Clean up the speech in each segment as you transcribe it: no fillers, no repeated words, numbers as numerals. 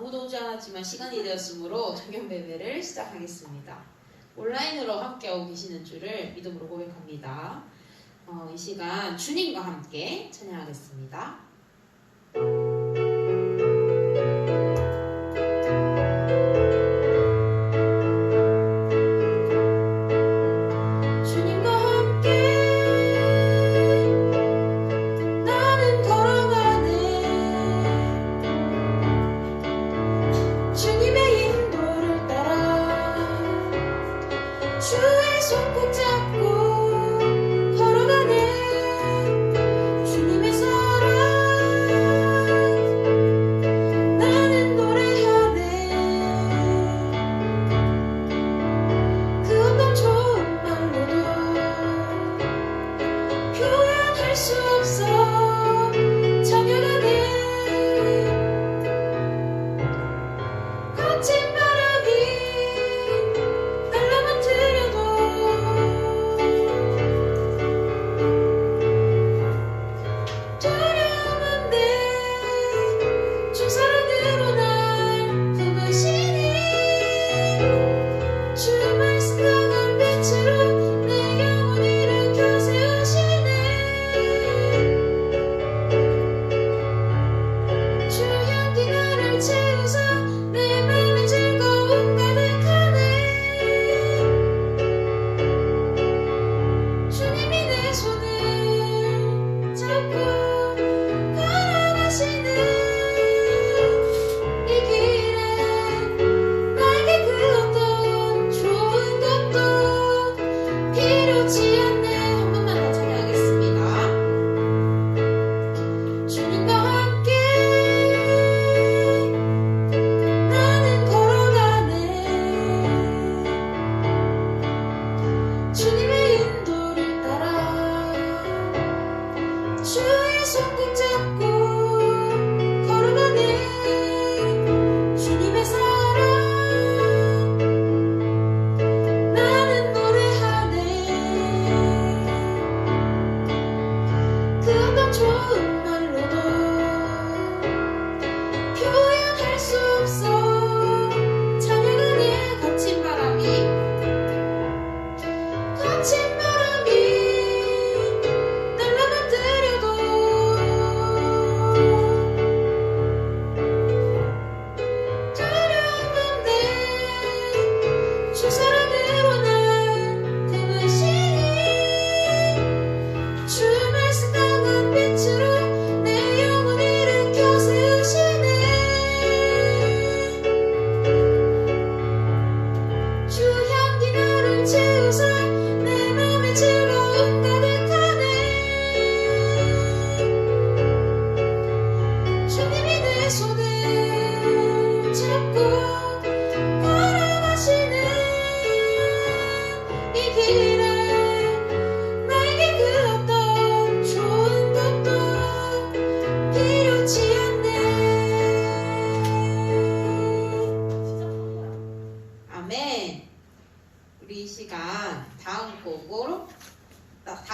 아무도 오지 않았지만 시간이 되었으므로 청년 예배를 시작하겠습니다. 온라인으로 함께하고 계시는 줄을 믿음으로 고백합니다. 이 시간 주님과 함께 찬양하겠습니다.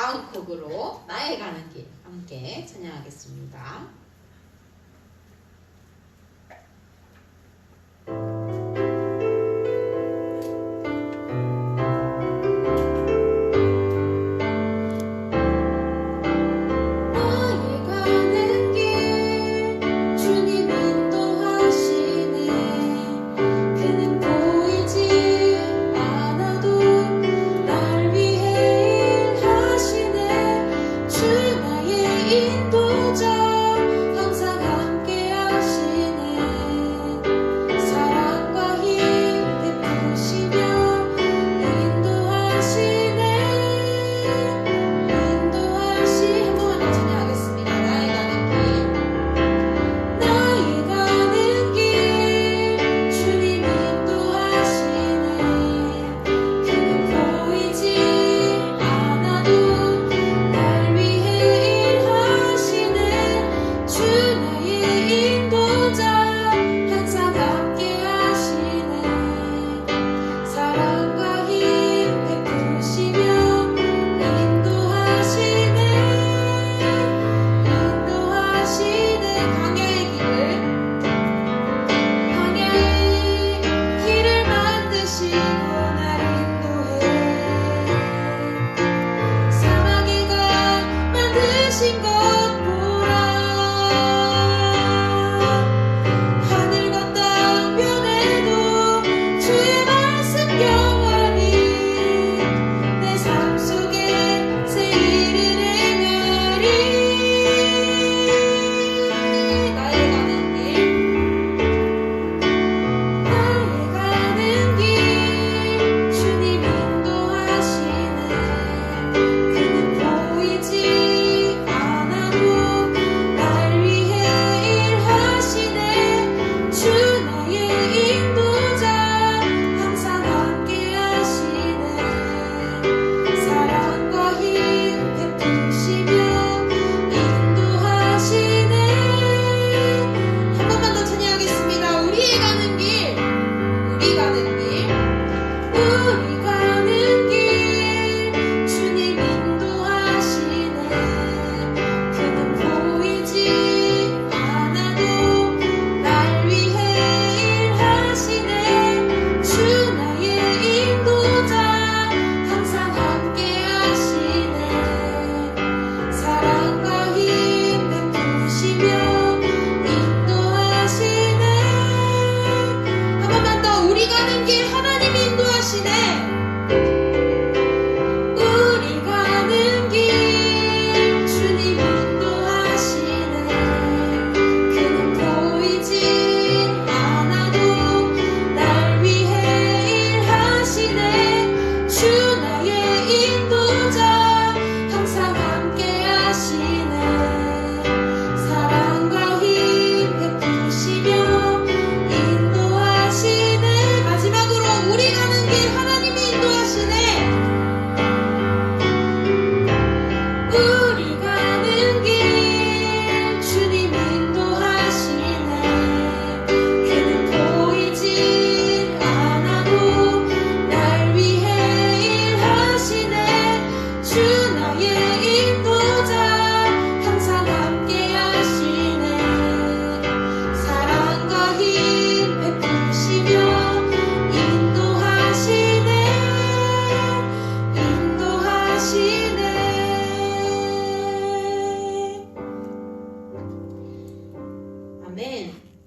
다음 곡으로 나의 가는 길 함께 찬양하겠습니다. 주 나의 인도자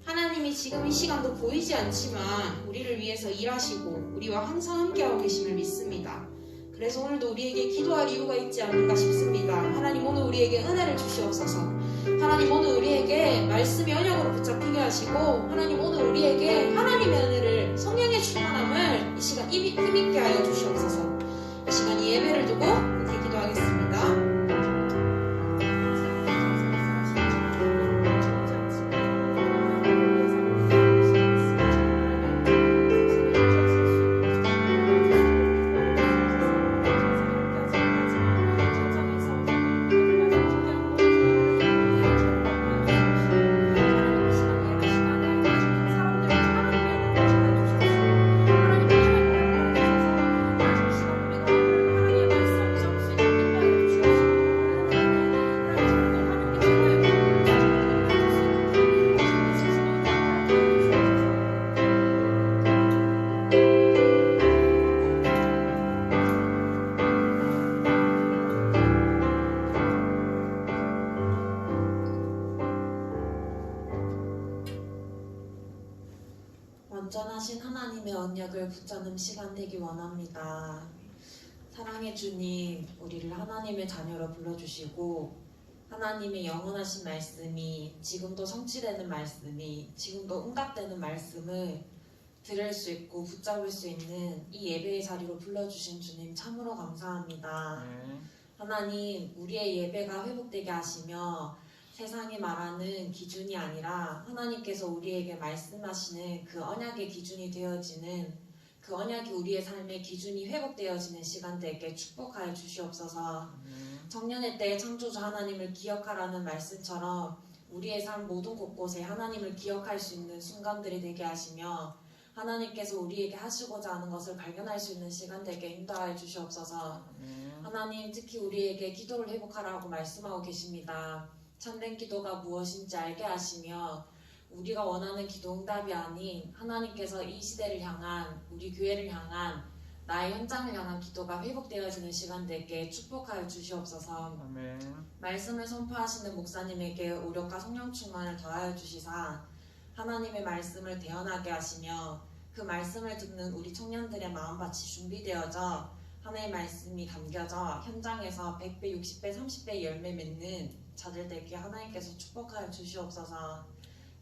하나님이 지금 이 시간도 보이지 않지만 우리를 위해서 일하시고 우리와 항상 함께하고 계심을 믿습니다. 그래서 오늘도 우리에게 기도할 이유가 있지 않을까 싶습니다. 하나님 오늘 우리에게 은혜를 주시옵소서. 하나님 오늘 우리에게 말씀의 언약으로 붙잡히게 하시고 하나님 오늘 우리에게 하나님의 은혜를 성령의 충만함을 이 시간 힘있게 하여 주시옵소서. 이 시간 이 예배를 두고 함께 기도하겠습니다. 완전하신 하나님의 언약을 붙잡는 시간 되기 원합니다. 사랑의 주님, 우리를 하나님의 자녀로 불러주시고 하나님의 영원하신 말씀이 지금도 성취되는 말씀이 지금도 응답되는 말씀을 들을 수 있고 붙잡을 수 있는 이 예배의 자리로 불러주신 주님 참으로 감사합니다. 하나님, 우리의 예배가 회복되게 하시며 세상이 말하는 기준이 아니라 하나님께서 우리에게 말씀하시는 그 언약의 기준이 되어지는 그 언약이 우리의 삶의 기준이 회복되어지는 시간 되게 축복하여 주시옵소서. 청년의 때 창조주 하나님을 기억하라는 말씀처럼 우리의 삶 모든 곳곳에 하나님을 기억할 수 있는 순간들이 되게 하시며 하나님께서 우리에게 하시고자 하는 것을 발견할 수 있는 시간 되게 인도하여 주시옵소서. 하나님, 특히 우리에게 기도를 회복하라고 말씀하고 계십니다. 참된 기도가 무엇인지 알게 하시며 우리가 원하는 기도 응답이 아닌 하나님께서 이 시대를 향한 우리 교회를 향한 나의 현장을 향한 기도가 회복되어지는 시간 되게 축복하여 주시옵소서. 아멘. 말씀을 선포하시는 목사님에게 오력과 성령 충만을 더하여 주시사 하나님의 말씀을 대언하게 하시며 그 말씀을 듣는 우리 청년들의 마음밭이 준비되어져 하나님의 말씀이 담겨져 현장에서 100배, 60배, 30배 열매 맺는 자들 되게 하나님께서 축복하여 주시옵소서.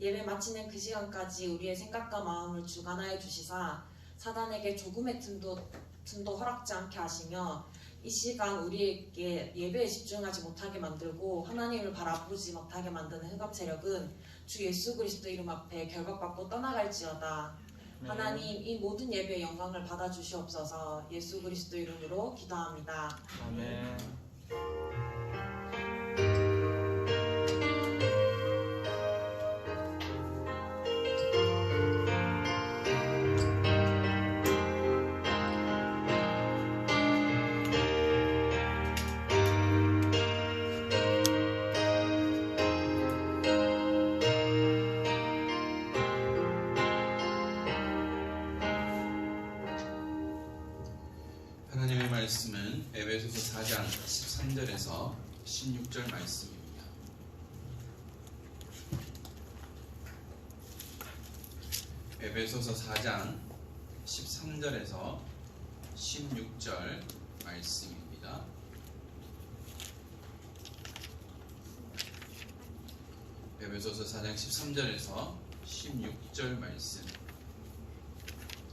예배 마치는 그 시간까지 우리의 생각과 마음을 주관하여 주시사 사단에게 조금의 틈도 허락지 않게 하시며 이 시간 우리에게 예배에 집중하지 못하게 만들고 하나님을 바라보지 못하게 만드는 흑암 세력은 주 예수 그리스도 이름 앞에 결박받고 떠나갈지어다. 하나님, 이 모든 예배의 영광을 받아주시옵소서. 예수 그리스도 이름으로 기도합니다. 아멘. 하나님의 말씀은 에베소서 4장 13절에서 16절 말씀입니다. 에베소서 4장 13절에서 16절 말씀입니다. 에베소서 4장 13절에서 16절 말씀.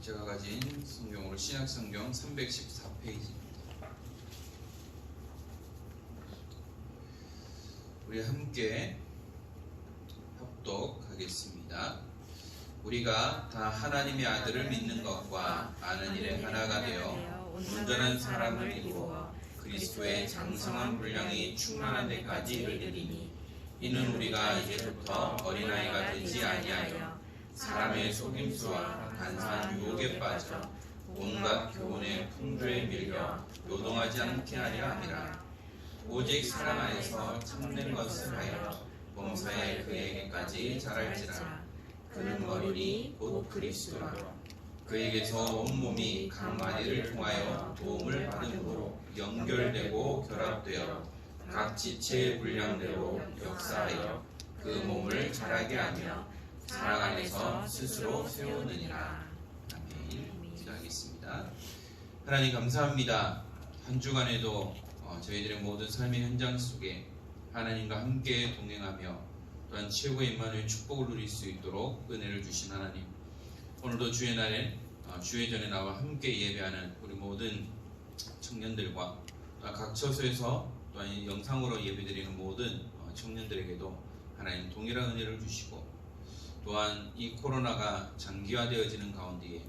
제가 가진 성경으로 신약성경 314페이지입니다. 우리 함께 합독하겠습니다. 우리가 다 하나님의 아들을 믿는 것과 아는 일에 하나가 되어 온전한 사람을 이루어 그리스도의 장성한 분량이 충만한 데까지 이르리니 이는 우리가 이제부터 어린아이가 되지 아니하여 사람의 속임수와 간사한 유혹에 빠져 온갖 교훈의 풍조에 밀려 요동하지 않게 하려 함이라. 오직 사랑 안에서 참된 것을 하여 범사에 그에게까지 자랄지라. 그는 머리니 곧 그리스도라. 그에게서 온몸이 각 마디를 통하여 도움을 받음으로 연결되고 결합되어 각 지체의 분량대로 역사하여 그 몸을 자라게 하며 사랑 통해서 스스로 세우느니라. 아멘. 기도하겠습니다. 하나님 감사합니다. 한 주간에도 저희들의 모든 삶의 현장 속에 하나님과 함께 동행하며 또한 최고의 임마누엘 축복을 누릴 수 있도록 은혜를 주신 하나님, 오늘도 주의 날에 주의 전에 나와 함께 예배하는 우리 모든 청년들과 각 처소에서 또한 영상으로 예배드리는 모든 청년들에게도 하나님 동일한 은혜를 주시고, 또한 이 코로나가 장기화되어지는 가운데에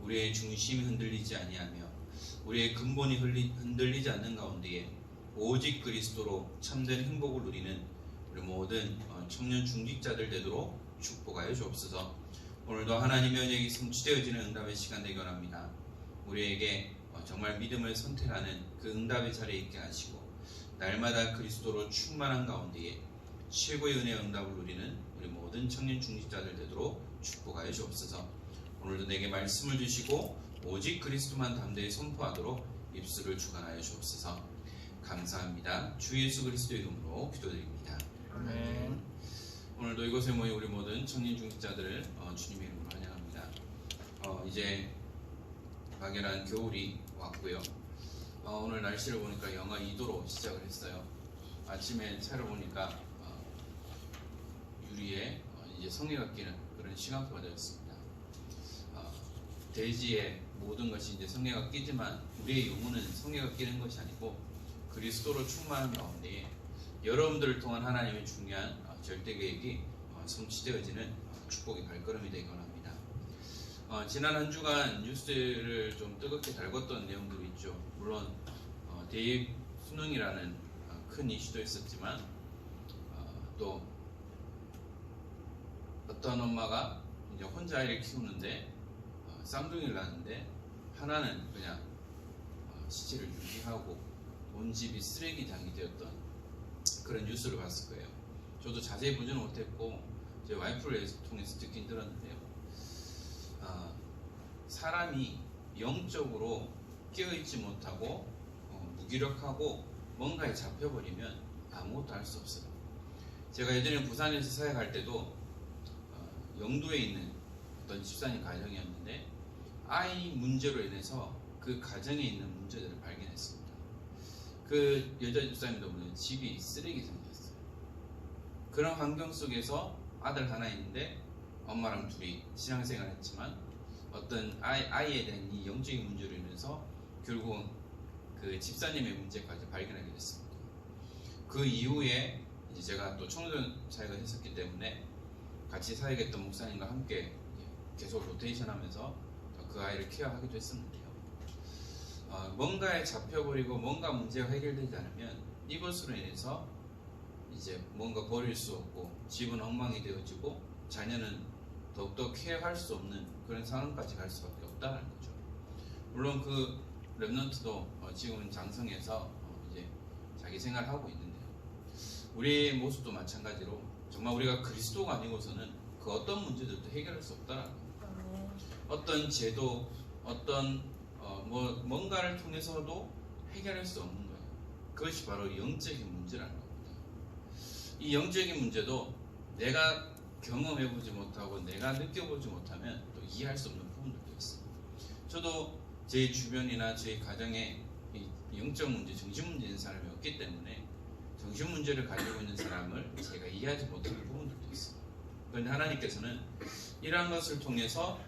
우리의 중심이 흔들리지 아니하며 우리의 근본이 흔들리지 않는 가운데에 오직 그리스도로 참된 행복을 누리는 우리 모든 청년 중직자들 되도록 축복하여 주옵소서. 오늘도 하나님의 언약이 성취되어지는 응답의 시간 되기 원합니다. 우리에게 정말 믿음을 선택하는 그 응답의 자리에 있게 하시고, 날마다 그리스도로 충만한 가운데에 최고의 은혜의 응답을 누리는 우리 모든 청년 중직자들 되도록 축복하여 주옵소서. 오늘도 내게 말씀을 주시고 오직 그리스도만 담대히 선포하도록 입술을 주관하여 주옵소서. 감사합니다. 주 예수 그리스도의 이름으로 기도드립니다. 아멘. 오늘도 이곳에 모인 우리 모든 청년 중직자들을 주님의 이름으로 환영합니다. 이제 막연한 겨울이 왔고요. 오늘 날씨를 보니까 영하 2도로 시작을 했어요. 아침에 차를 보니까 유리에 이제 성에가 끼는 그런 시간표가 되었습니다. 대지에 모든 것이 이제 성에가 끼지만 우리의 영혼은 성에가 끼는 것이 아니고 그리스도로 충만한 가운데에 여러분들을 통한 하나님의 중요한 절대 계획이 성취되어지는 축복의 발걸음이 되기 원합니다. 지난 한 주간 뉴스를 좀 뜨겁게 달궜던 내용들이 있죠. 물론 대입 수능이라는 큰 이슈도 있었지만 또 어떤 엄마가 이제 혼자 아이를 키우는데 쌍둥이를 낳았는데 하나는 그냥 시체를 유기하고 온 집이 쓰레기장이 되었던 그런 뉴스를 봤을 거예요. 저도 자세히 보지는 못했고 제 와이프를 통해서 듣긴 들었는데요. 사람이 영적으로 깨어있지 못하고 무기력하고 뭔가에 잡혀버리면 아무것도 할 수 없어요. 제가 예전에 부산에서 사역할 때도 영도에 있는 어떤 집사님 가정이었는데 아이 문제로 인해서 그 가정에 있는 문제들을 발견했습니다. 그 여자 집사님도 보면 집이 쓰레기장이었어요. 그런 환경 속에서 아들 하나 있는데 엄마랑 둘이 신앙생활 했지만 어떤 아이에 대한 이 영적인 문제로 인해서 결국은 그 집사님의 문제까지 발견하게 됐습니다. 그 이후에 이제 제가 또 청소년 사역을 했었기 때문에 같이 사역했던 목사님과 함께 계속 로테이션 하면서 그 아이를 케어하기도 했었는데요. 뭔가에 잡혀버리고 뭔가 문제가 해결되지 않으면 이것으로 인해서 이제 뭔가 버릴 수 없고 집은 엉망이 되어지고 자녀는 더욱더 케어할 수 없는 그런 상황까지 갈 수밖에 없다는 거죠. 물론 그 랩넌트도 지금은 장성해서 이제 자기 생활을 하고 있는데요. 우리의 모습도 마찬가지로 정말 우리가 그리스도가 아니고서는 그 어떤 문제들도 해결할 수 없다는 거예요. 어떤 제도, 어떤 뭔가를 통해서도 해결할 수 없는 거예요. 그것이 바로 영적인 문제라는 겁니다. 이 영적인 문제도 내가 경험해보지 못하고 내가 느껴보지 못하면 또 이해할 수 없는 부분들도 있어요. 저도 제 주변이나 제 가정에 이 영적 문제, 정신 문제 있는 사람이 없기 때문에 정신 문제를 가지고 있는 사람을 제가 이해하지 못하는 부분들도 있어요. 그런데 하나님께서는 이러한 것을 통해서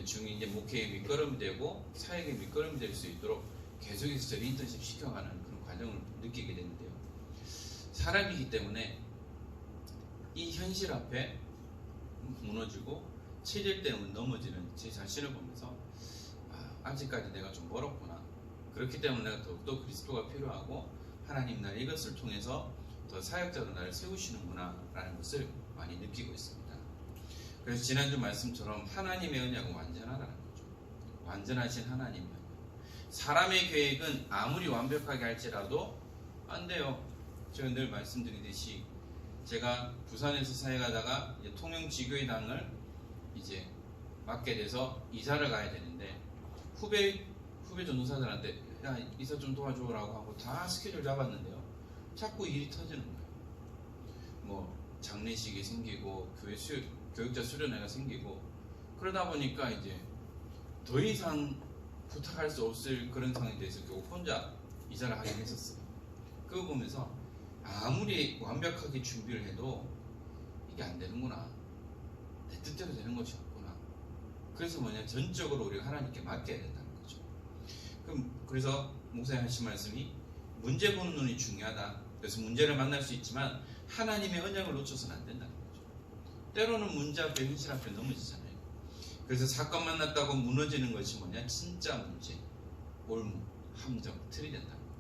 중이 이제 목회의 밑거름이 되고 사역의 밑거름이 될 수 있도록 계속해서 저를 인턴십 시켜가는 그런 과정을 느끼게 되는데요. 사람이기 때문에 이 현실 앞에 무너지고 체질 때문에 넘어지는 제 자신을 보면서 아직까지 내가 좀 멀었구나. 그렇기 때문에 내가 더욱더 그리스도가 필요하고 하나님 날 이것을 통해서 더 사역자로 나를 세우시는구나 라는 것을 많이 느끼고 있습니다. 그래서 지난주 말씀처럼 하나님의 언약은 완전하다는 거죠. 완전하신 하나님의 언약. 사람의 계획은 아무리 완벽하게 할지라도 안 돼요. 제가 늘 말씀드리듯이 제가 부산에서 사역하다가 이제 통영지교회당을 이제 맡게 돼서 이사를 가야 되는데 후배 전도사들한테 야 이사 좀 도와줘라고 하고 다 스케줄 잡았는데요. 자꾸 일이 터지는 거예요. 뭐 장례식이 생기고 교육자 수련회가 생기고 그러다 보니까 이제 더 이상 부탁할 수 없을 그런 상황이 돼서 결국 혼자 이사를 하긴 했었어요. 그거 보면서 아무리 완벽하게 준비를 해도 이게 안 되는구나. 내 뜻대로 되는 것이 없구나. 그래서 전적으로 우리가 하나님께 맡겨야 된다는 거죠. 그래서 목사님 하신 말씀이 문제 보는 눈이 중요하다. 그래서 문제를 만날 수 있지만 하나님의 언약을 놓쳐서는 안 된다는 거죠. 때로는 문제 앞에 현실 앞에 넘어지잖아요. 그래서 사건 만났다고 무너지는 것이 진짜 문제, 올무, 함정, 틀이 된다는 거예요.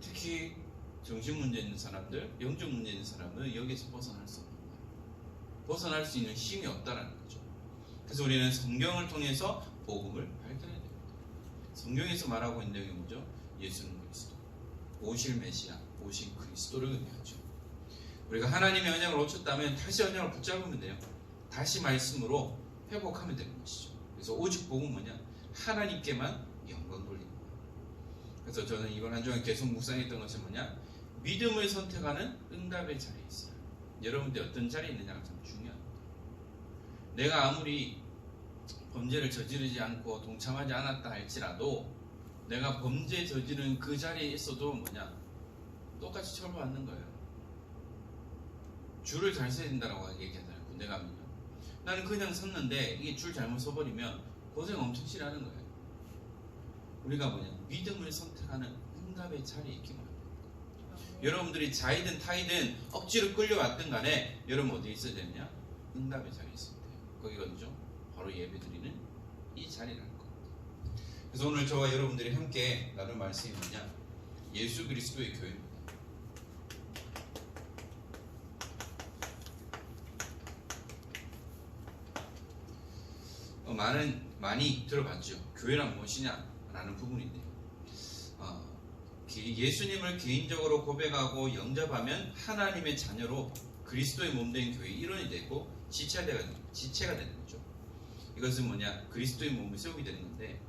특히 정신 문제 있는 사람들, 영적 문제 있는 사람은 여기서 벗어날 수 없는 거예요. 벗어날 수 있는 힘이 없다는 거죠. 그래서 우리는 성경을 통해서 복음을 발견해야 됩니다. 성경에서 말하고 있는 내용이 뭐죠? 예수는 그리스도, 오실 메시아, 오신 그리스도를 의미하죠. 우리가 하나님의 언약을 놓쳤다면 다시 언약을 붙잡으면 돼요. 다시 말씀으로 회복하면 되는 것이죠. 그래서 오직 복음은 하나님께만 영광 돌리는 거예요. 그래서 저는 이번 한 주간 계속 묵상했던 것이 믿음을 선택하는 응답의 자리에 있어요. 여러분들 어떤 자리에 있느냐가 참 중요합니다. 내가 아무리 범죄를 저지르지 않고 동참하지 않았다 할지라도 내가 범죄 저지른 그 자리에 있어도 똑같이 처벌받는 거예요. 줄을 잘 서야 된다고 얘기하잖아요. 군대 가면요. 나는 그냥 섰는데 이게 줄 잘못 서버리면 고생 엄청 싫어하는 거예요. 우리가 믿음을 선택하는 응답의 자리에 있기만 합니다. 여러분들이 자이든 타이든 억지로 끌려왔든 간에 여러분 어디에 있어야 되느냐? 응답의 자리에 있어야 돼요. 거기가 어디죠? 바로 예배드리는 이 자리라는 겁니다. 그래서 오늘 저와 여러분들이 함께 나눌 말씀이 예수 그리스도의 교회입니다. 많이 들어봤죠. 교회란 무엇이냐라는 부분인데요. 예수님을 개인적으로 고백하고 영접하면 하나님의 자녀로 그리스도의 몸된 교회의 일원이 되고 지체가 되는 거죠. 이것은 그리스도의 몸을 세우게 되는 건데,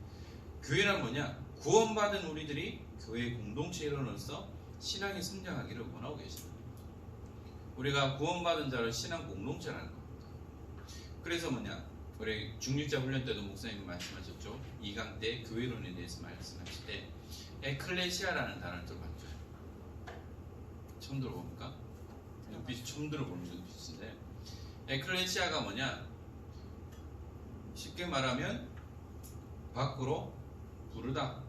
교회란 구원받은 우리들이 교회의 공동체 일원으로서 신앙이 성장하기를 원하고 계십니다. 우리가 구원받은 자를 신앙 공동체라는 겁니다. 그래서 우리 중직자 훈련 때도 목사님이 말씀하셨죠. 2강 때 교회론에 대해서 말씀하실 때 에클레시아라는 단어를 들어봤죠. 처음 들어봅니까? 눈빛이 처음 들어보는 눈빛인데, 에클레시아가 쉽게 말하면 밖으로 부르다.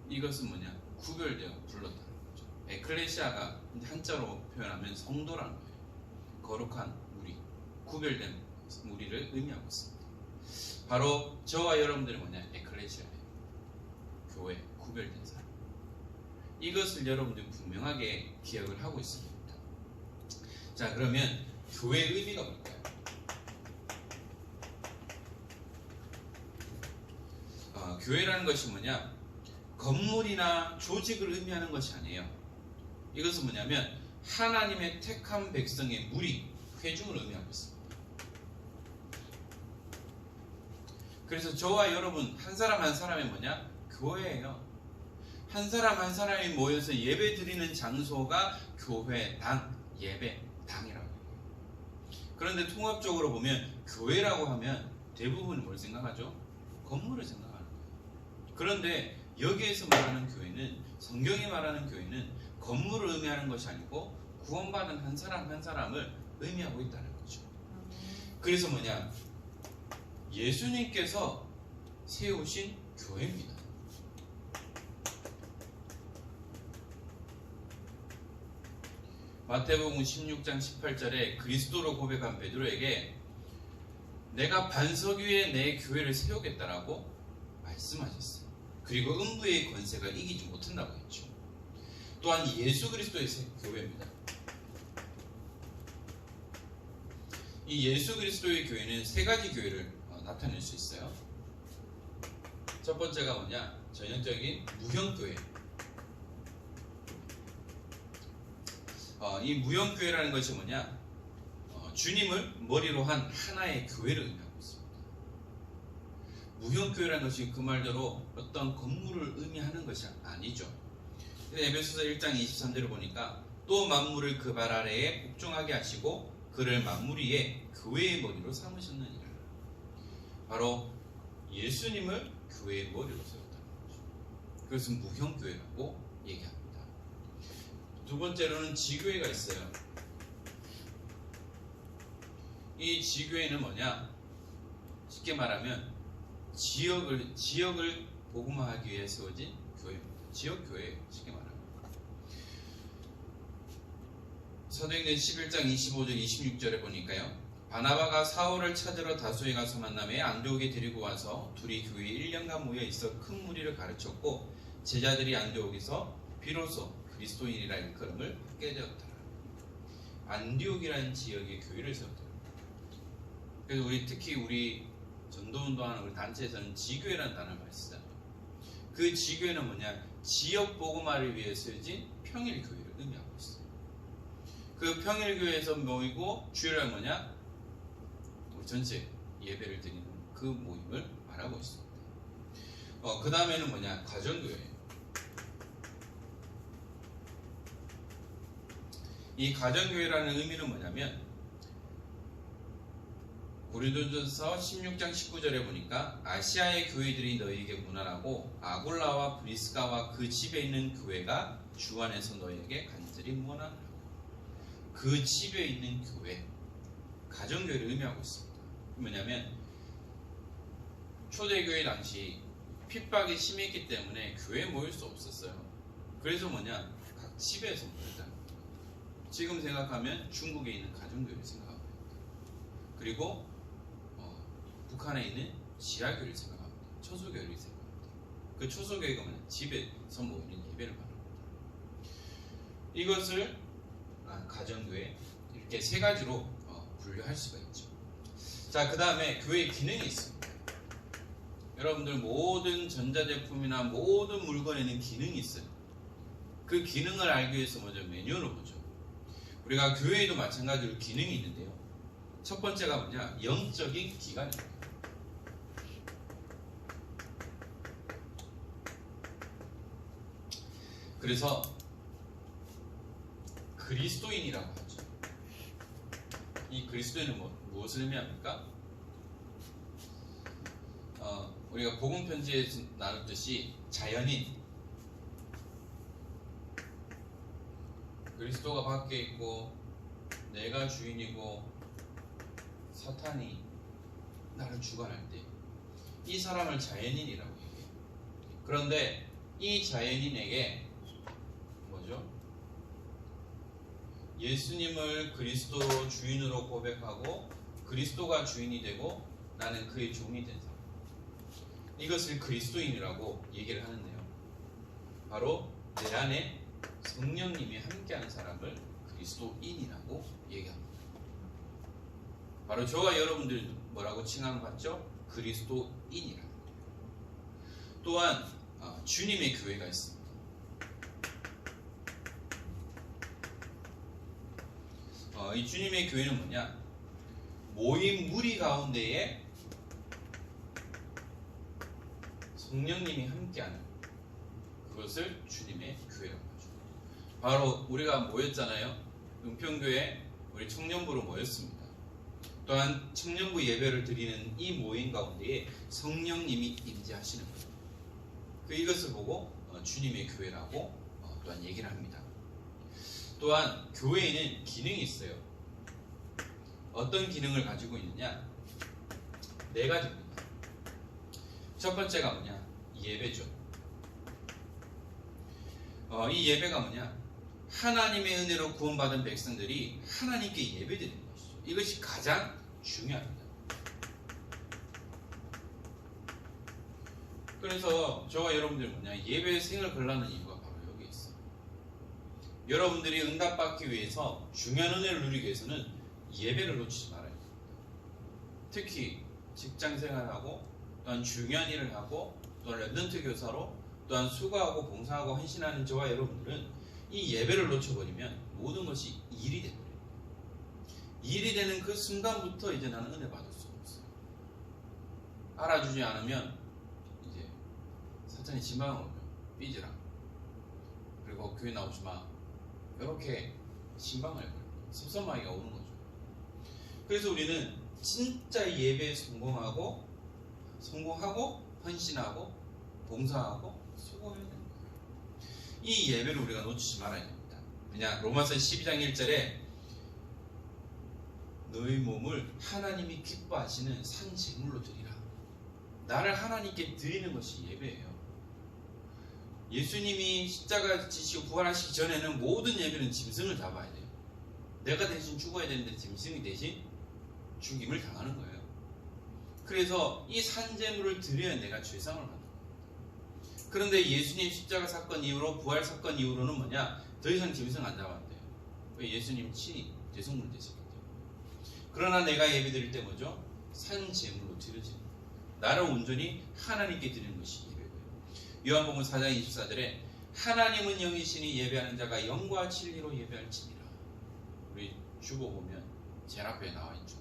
이것은 구별되어 불렀다는 거죠. 에클레시아가 한자로 표현하면 성도라는 거예요. 거룩한 무리, 구별된 무리를 의미하고 있습니다. 바로 저와 여러분들이 에클레시아예요. 교회, 구별된 사람. 이것을 여러분들이 분명하게 기억을 하고 있습니다. 자, 그러면 교회의 의미가 뭘까요? 교회라는 것이 건물이나 조직을 의미하는 것이 아니에요. 이것은 하나님의 택한 백성의 무리, 회중을 의미하고 있습니다. 그래서 저와 여러분 한 사람 한 사람이 교회예요. 한 사람 한 사람이 모여서 예배 드리는 장소가 교회당, 예배당이라고 해요. 그런데 통합적으로 보면 교회라고 하면 대부분 뭘 생각하죠? 건물을 생각하는 거예요. 그런데 여기에서 말하는 교회는, 성경이 말하는 교회는 건물을 의미하는 것이 아니고 구원받은 한 사람 한 사람을 의미하고 있다는 거죠. 그래서 예수님께서 세우신 교회입니다. 마태복음 16장 18절에 그리스도로 고백한 베드로에게 내가 반석 위에 내 교회를 세우겠다라고 말씀하셨어요. 그리고 음부의 권세가 이기지 못한다고 했죠. 또한 예수 그리스도의 교회입니다. 이 예수 그리스도의 교회는 세 가지 교회를 나타낼 수 있어요. 첫 번째가 전형적인 무형교회. 이 무형교회라는 것이 주님을 머리로 한 하나의 교회를 의미하고 있습니다. 무형교회라는 것이 그 말대로 어떤 건물을 의미하는 것이 아니죠. 에베소서 1장 23절을 보니까 또 만물을 그 발 아래에 복종하게 하시고 그 그를 만물 위에 교회의 머리로 삼으셨느니라. 바로 예수님을 교회의 머리로 세웠다는 거죠. 그것은 무형교회라고 얘기합니다. 두 번째로는 지교회가 있어요. 이 지교회는 뭐냐? 쉽게 말하면 지역을 복음화하기 위해 세워진 교회입니다. 지역교회, 쉽게 말하면. 사도행전 11장 25절 26절에 보니까요. 바나바가 사울을 찾으러 다소에 가서 만남에 안디옥에 데리고 와서 둘이 교회에 1년간 모여 있어 큰 무리를 가르쳤고 제자들이 안디옥에서 비로소 그리스도인이라 일컬음을 받게 되었더라. 안디옥이라는 지역의 교회를 세웠더라. 그래서 특히 우리 전도운동하는 우리 단체에서는 지교회라는 단어를 많이 쓰잖아요. 그 지교회는 뭐냐? 지역 복음화를 위해 세워진 평일교회를 의미하고 있어요. 그 평일교회에서 모이고 주일날 뭐냐? 우리 전체 예배를 드리는 그 모임을 말하고 있습니다. 그 다음에는 뭐냐? 가정교회예요. 이 가정교회라는 의미는 뭐냐면 고린도전서 16장 19절에 보니까 아시아의 교회들이 너희에게 무난하고 아굴라와 브리스가와 그 집에 있는 교회가 주 안에서 너희에게 간절히 무난하라고. 그 집에 있는 교회, 가정교회를 의미하고 있습니다. 뭐냐면 초대교회 당시 핍박이 심했기 때문에 교회에 모일 수 없었어요. 그래서 뭐냐? 각 집에서 모였다. 지금 생각하면 중국에 있는 가정교회를 생각하고 있다. 그리고 북한에 있는 지하교회를 생각합니다. 초소교회를 생각합니다. 그 초소교회가 뭐냐? 집에서 모이는 예배를 말합니다. 이것을 가정교회 이렇게 세 가지로 분류할 수가 있죠. 자, 그 다음에 교회의 기능이 있습니다. 여러분들 모든 전자제품이나 모든 물건에는 기능이 있어요. 그 기능을 알기 위해서 먼저 매뉴얼을 보죠. 우리가 교회에도 마찬가지로 기능이 있는데요. 첫 번째가 뭐냐? 영적인 기관입니다. 그래서 그리스도인이라고 하죠. 이 그리스도인은 무엇을 의미합니까? 우리가 복음 편지에서 나눴듯이 자연인, 그리스도가 밖에 있고 내가 주인이고 사탄이 나를 주관할 때 이 사람을 자연인이라고 얘기해요. 그런데 이 자연인에게 뭐죠? 예수님을 그리스도 주인으로 고백하고 그리스도가 주인이 되고 나는 그의 종이 된 사람, 이것을 그리스도인이라고 얘기를 하는데요. 바로 내 안에 성령님이 함께하는 사람을 그리스도인이라고 얘기합니다. 바로 저와 여러분들이 뭐라고 칭함받죠? 그리스도인이라고. 또한 주님의 교회가 있습니다. 이 주님의 교회는 뭐냐? 모인 무리 가운데에 성령님이 함께하는 그것을 주님의 교회라고 하죠. 바로 우리가 모였잖아요. 은평교회 우리 청년부로 모였습니다. 또한 청년부 예배를 드리는 이 모임 가운데에 성령님이 임재하시는 거예요. 이것을 보고 주님의 교회라고 또한 얘기를 합니다. 또한 교회에는 기능이 있어요. 어떤 기능을 가지고 있느냐? 네 가지입니다. 첫 번째가 뭐냐? 예배죠. 이 예배가 뭐냐? 하나님의 은혜로 구원받은 백성들이 하나님께 예배드리는 것이죠. 이것이 가장 중요합니다. 그래서 저와 여러분들이 뭐냐? 예배의 생을 걸라는 이유가 바로 여기 있어요. 여러분들이 응답받기 위해서 중요한 은혜를 누리기 위해서는 예배를 놓치지 말아야 됩니다. 특히 직장생활하고 또한 중요한 일을 하고 또한 랩런트 교사로 또한 수고하고 봉사하고 헌신하는 저와 여러분들은 이 예배를 놓쳐버리면 모든 것이 일이 돼버려요. 일이 되는 그 순간부터 이제 나는 은혜 받을 수가 없어요. 알아주지 않으면 이제 사탄이 진방을 오면 삐지라, 그리고 교회 나오지 마, 이렇게 진방을 해버려요. 섭섭하기가 오는 거죠. 그래서 우리는 진짜 예배에 성공하고 헌신하고 봉사하고 수고해야 됩니다. 이 예배를 우리가 놓치지 말아야 됩니다. 그냥 로마서 12장 1절에 너희 몸을 하나님이 기뻐하시는 산 제물로 드리라. 나를 하나님께 드리는 것이 예배예요. 예수님이 십자가 지시고 부활하시기 전에는 모든 예배는 짐승을 잡아야 돼요. 내가 대신 죽어야 되는데 짐승이 대신 죽임을 당하는 거예요. 그래서 이 산제물을 드려야 내가 죄상을 받는 거예요. 그런데 예수님 십자가 사건 이후로 부활 사건 이후로는 뭐냐? 더 이상 짐승 안 잡아도 돼요. 왜? 예수님 친히 대성물 되셨기 때문에. 그러나 내가 예배 드릴 때 뭐죠? 산제물로 드려지는 거예요. 나를 온전히 하나님께 드리는 것이 예배고요. 요한복음 4장 24절에 하나님은 영이시니 예배하는 자가 영과 진리로 예배할지니라. 우리 주보 보면 제일 앞에 나와 있죠.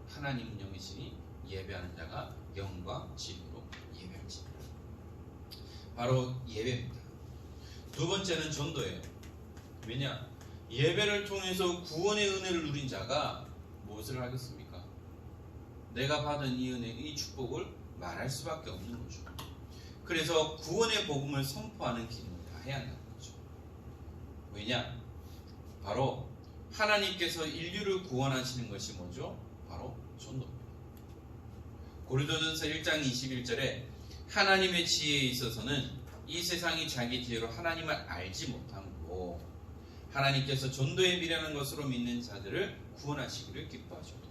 하나님은 영이시니 예배하는 자가 영과 진리로 예배할지니라. 바로 예배입니다. 두 번째는 전도예요. 왜냐? 예배를 통해서 구원의 은혜를 누린 자가 무엇을 하겠습니까? 내가 받은 이 은혜, 이 축복을 말할 수밖에 없는 거죠. 그래서 구원의 복음을 선포하는 기능을 다 해야 한다는 거죠. 왜냐? 바로 하나님께서 인류를 구원하시는 것이 뭐죠? 바로 전도입니다. 고린도전서 1장 21절에 하나님의 지혜에 있어서는 이 세상이 자기 지혜로 하나님을 알지 못함으로 하나님께서 전도에 미련한 것으로 믿는 자들을 구원하시기를 기뻐하십니다.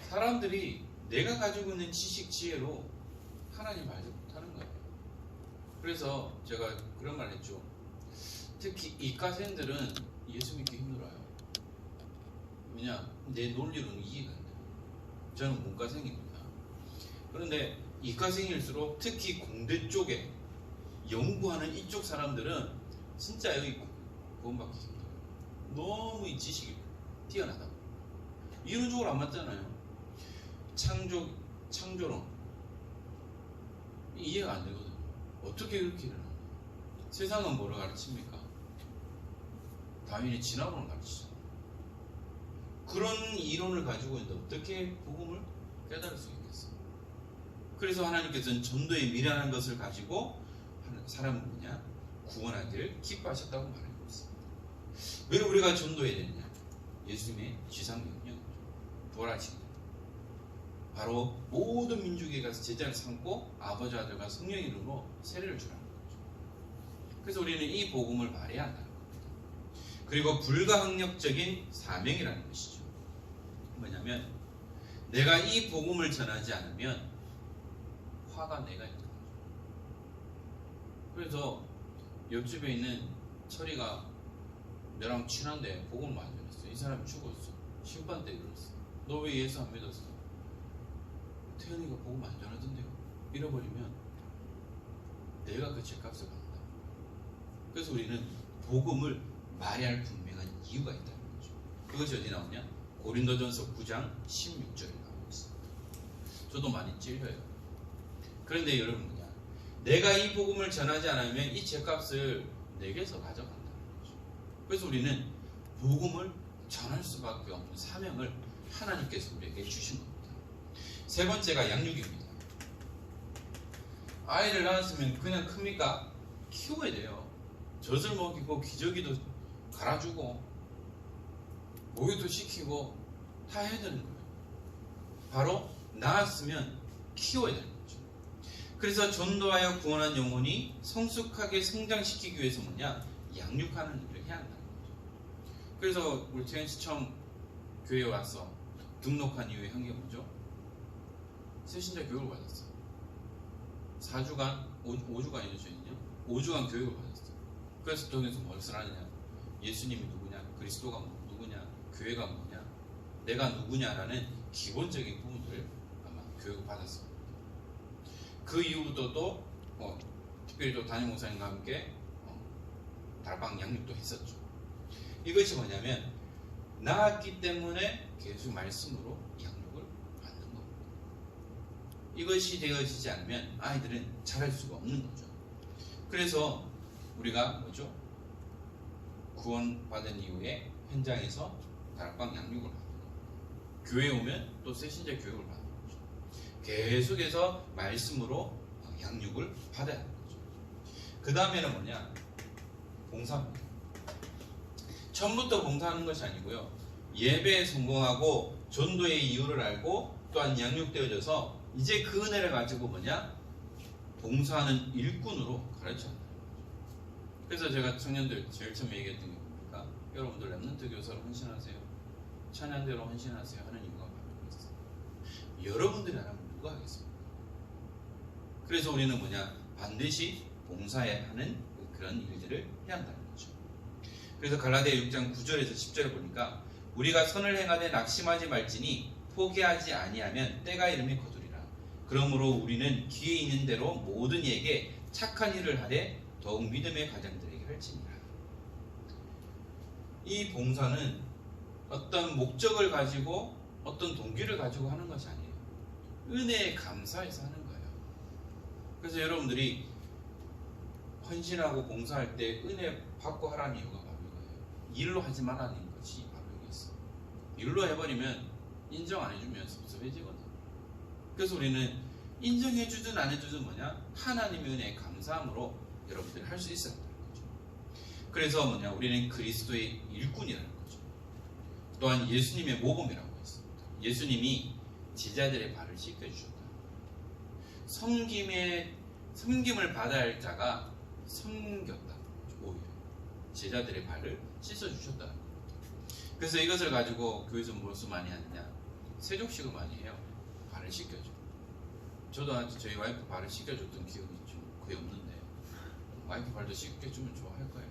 사람들이 내가 가지고 있는 지식, 지혜로 하나님 알지 못하는 거예요. 그래서 제가 그런 말 했죠. 특히 이과생들은 예수 믿기 힘들어요. 왜냐? 내 논리로는 이해가 안 돼요. 저는 문과생입니다. 그런데 이과생일수록 특히 공대 쪽에 연구하는 이쪽 사람들은 진짜 여기 구원받기 힘들어요. 너무 이 지식이 뛰어나다. 이론적으로 안 맞잖아요. 창조론 이해가 안 되거든요. 어떻게 그렇게 일어나요? 세상은 뭐를 가르칩니까? 다윈이 진화론을 가르치잖아요. 그런 이론을 가지고 있는데 어떻게 복음을 깨달을 수 있겠어요? 그래서 하나님께서는 전도에 미련한 것을 가지고 사람을 뭐냐? 구원하기를 기뻐하셨다고 말하고 있습니다. 왜 우리가 전도해야 되느냐? 예수님의 지상명령, 부활하신 것. 바로 모든 민족에 가서 제자를 삼고 아버지, 아들과 성령의 이름으로 세례를 주라는 거죠. 그래서 우리는 이 복음을 말해야 한다는 겁니다. 그리고 불가항력적인 사명이라는 것이죠. 뭐냐면 내가 이 복음을 전하지 않으면 화가 내가 있는 거죠. 그래서 옆집에 있는 철이가 너랑 친한데 복음을 안 전했어. 이 사람이 죽었어. 심판 때 이랬어. 너 왜 예수 안 믿었어? 태연이가 복음 안 전하던데요. 잃어버리면 내가 그 죄값을 받는다. 그래서 우리는 복음을 말해야 할 분명한 이유가 있다는 거죠. 그것이 어디 나오냐? 고린도전서 9장 16절에 나오고 있습니다. 저도 많이 찔려요. 그런데 여러분 뭐냐? 내가 이 복음을 전하지 않으면 이 죄값을 내게서 가져간다는 거죠. 그래서 우리는 복음을 전할 수밖에 없는 사명을 하나님께서 우리에게 주신 겁니다. 세 번째가 양육입니다. 아이를 낳았으면 그냥 큽니까? 키워야 돼요. 젖을 먹이고 기저귀도 갈아주고 목욕도 시키고 다 해야 되는 거예요. 바로 낳았으면 키워야 되는 거죠. 그래서 전도하여 구원한 영혼이 성숙하게 성장시키기 위해서 뭐냐? 양육하는 일을 해야 한다는 거죠. 그래서 우리 태연씨 처음 교회에 와서 등록한 이후에 한 게 뭐죠? 새신자 교육을 받았어요. 4주간, 5주간이죠, 저희는요. 5주간 교육을 받았어요. 그래서 통해서 무엇을 하느냐? 예수님이 누구냐? 그리스도가 누구냐? 교회가 뭐냐? 내가 누구냐라는 기본적인 부분들을 아마 교육을 받았습니다. 그 이후부터 또 특별히 또 담임 목사님과 함께 달방 양육도 했었죠. 이것이 뭐냐면 낳았기 때문에 계속 말씀으로 양육을 받는 겁니다. 이것이 되어지지 않으면 아이들은 자랄 수가 없는 거죠. 그래서 우리가 뭐죠? 구원받은 이후에 현장에서 다락방 양육을 하는 거예요. 교회 오면 또 새신자 교육을 받는 거죠. 계속해서 말씀으로 양육을 받아야 하는 거죠. 그 다음에는 뭐냐? 봉사입니다. 처음부터 봉사하는 것이 아니고요. 예배에 성공하고 전도의 이유를 알고 또한 양육되어져서 이제 그 은혜를 가지고 뭐냐? 봉사하는 일꾼으로 가르쳐야 한다. 그래서 제가 청년들 제일 처음에 얘기했던 게 뭡니까? 여러분들 랩런트 교사로 헌신하세요. 찬양대로 헌신하세요 하는 이유가 바로 있어요. 여러분들이 안 하면 누가 하겠습니까? 그래서 우리는 뭐냐? 반드시 봉사해야 하는 그런 일들을 해야 한다는 거죠. 그래서 갈라디아 6장 9절에서 10절을 보니까 우리가 선을 행하되 낙심하지 말지니 포기하지 아니하면 때가 이름이 거두리라. 그러므로 우리는 기회 있는 대로 모든 이에게 착한 일을 하되 더욱 믿음의 가장들에게 할지니라. 이 봉사는 어떤 목적을 가지고 어떤 동기를 가지고 하는 것이 아니에요. 은혜에 감사해서 하는 거예요. 그래서 여러분들이 헌신하고 봉사할 때 은혜 받고 하라는 이유가 바로 이거예요. 일로 하지 말라는 것이 바로 여기 있어요. 일로 해버리면 인정 안 해주면 섭섭해지거든. 그래서 우리는 인정해주든 안 해주든 뭐냐? 하나님의 은혜에 감사함으로 여러분들이 할 수 있어야 한다는 거죠. 그래서 뭐냐? 우리는 그리스도의 일꾼이라는 거죠. 또한 예수님의 모범이라고 했습니다. 예수님이 제자들의 발을 씻겨주셨다. 섬김을 받아야 할 자가 섬겼다. 오히려 제자들의 발을 씻어주셨다는 겁니다. 그래서 이것을 가지고 교회에서 무엇을 많이 하느냐? 세족식을 많이 해요. 발을 씻겨줘. 저도 저희 와이프 발을 씻겨줬던 기억이 좀 거의 없는데 와이프 발도 씻겨주면 좋아할 거예요.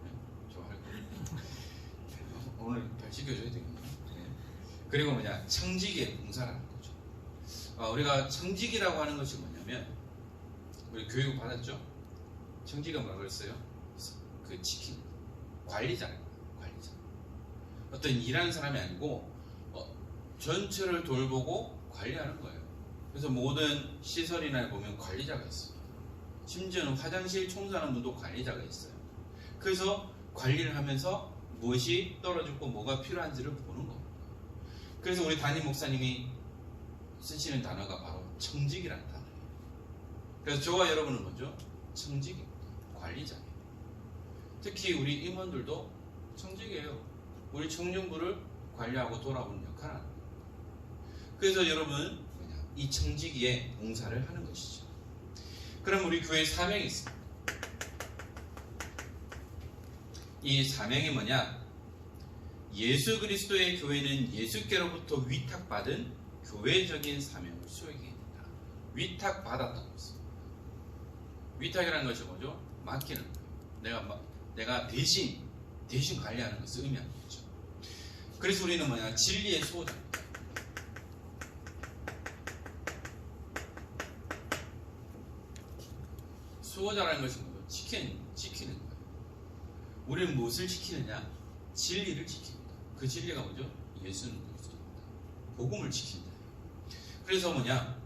네? 좋아할 거예요. 오늘 발 씻겨줘야 되겠네요. 네. 그리고 뭐냐? 청지기의 봉사라는 거죠. 우리가 청지기라고 하는 것이 뭐냐면 우리 교육 받았죠? 청지기가 뭐라고 그랬어요? 그 지키는 관리자예요. 관리자. 어떤 일하는 사람이 아니고 전체를 돌보고 관리하는 거예요. 그래서 모든 시설이나 보면 관리자가 있어요. 심지어는 화장실 청소하는 분도 관리자가 있어요. 그래서 관리를 하면서 무엇이 떨어지고 뭐가 필요한지를 보는 겁니다. 그래서 우리 담임 목사님이 쓰시는 단어가 바로 청직이라는 단어예요. 그래서 저와 여러분은 뭐죠? 청직입니다. 관리자예요. 특히 우리 임원들도 청직이에요. 우리 청년부를 관리하고 돌아오는 역할을 하는 거예요. 그래서 여러분 이 청지기에 봉사를 하는 것이죠. 그럼 우리 교회에 사명이 있습니다. 이 사명이 뭐냐? 예수 그리스도의 교회는 예수께로부터 위탁받은 교회적인 사명을 수행합니다. 위탁받았다고 했습니다. 위탁이라는 것이 뭐죠? 맡기는 거예요. 내가 대신 관리하는 것을 의미하는 거죠. 그래서 우리는 뭐냐? 진리의 수호자입니다. 수호자라는 것이 뭐죠? 지키는 거예요. 우리는 무엇을 지키느냐? 진리를 지킵니다. 그 진리가 뭐죠? 예수는 그리스도입니다. 복음을 지킨다. 그래서 뭐냐?